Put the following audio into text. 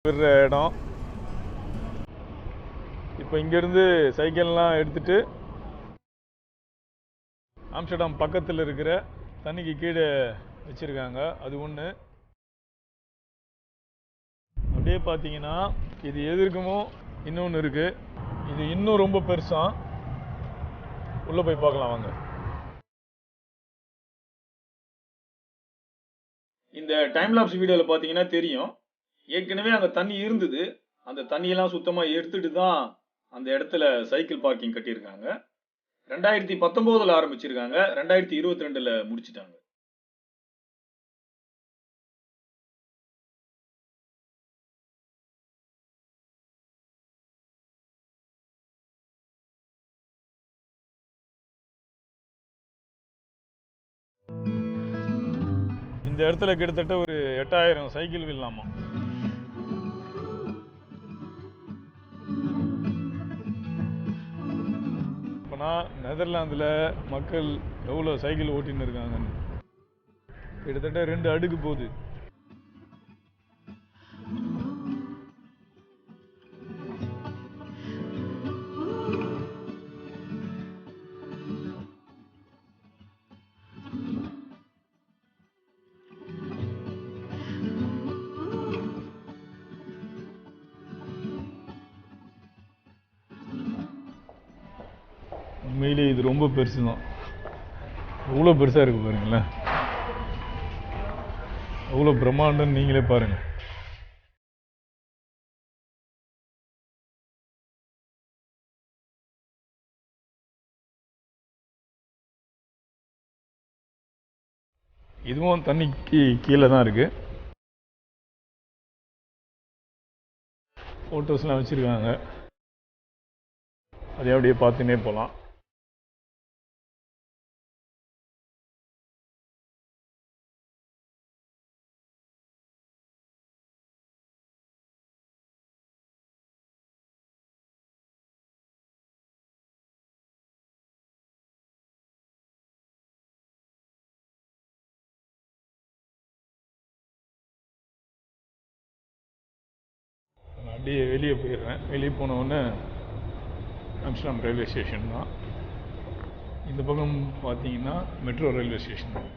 இடம். இப்போ இங்கேருந்து சைக்கிள்லாம் எடுத்துகிட்டு ஆம்ஸ்டர்டாம் பக்கத்தில் இருக்கிற தண்ணிக்கு கீழே வச்சுருக்காங்க. அது ஒன்று. அப்படியே பார்த்தீங்கன்னா இது எதிர்க்கமும் இன்னொன்று இருக்குது. இது இன்னும் ரொம்ப பெருசாக. உள்ளே போய் பார்க்கலாம் வாங்க. இந்த டைம் லாப்ஸ் வீடியோவில் பார்த்தீங்கன்னா தெரியும், ஏற்கனவே அங்கே தண்ணி இருந்தது. அந்த தண்ணியெல்லாம் சுத்தமாக எடுத்துட்டு தான் அந்த இடத்துல சைக்கிள் பார்க்கிங் கட்டியிருக்காங்க. 2019 ஆரம்பிச்சிருக்காங்க, 2022 முடிச்சிட்டாங்க. இந்த இடத்துல கிட்டத்தட்ட ஒரு 8000 சைக்கிள் விடலாமா. இப்போனா நெதர்லாந்தில் மக்கள் எவ்வளோ சைக்கிள் ஓட்டின்னு இருக்காங்கன்னு கிட்டத்தட்ட 2 அடுக்கு போகுது. உண்மையிலே இது ரொம்ப பெருசு தான். எவ்வளோ பெருசாக இருக்கு பாருங்களேன், எவ்வளோ பிரம்மாண்டம்னு நீங்களே பாருங்கள். இதுவும் தண்ணிக்கு கீழே தான் இருக்குது. ஃபோட்டோஸ்லாம் வச்சுருக்காங்க, அதை அப்படியே பார்த்துன்னே போகலாம். அப்படியே வெளியே போயிடுறேன். வெளியே போனவுடனே ஆம்ஸ்டர்டாம் ரயில்வே ஸ்டேஷன் தான். இந்த பக்கம் பார்த்தீங்கன்னா மெட்ரோ ரயில்வே ஸ்டேஷன் தான்.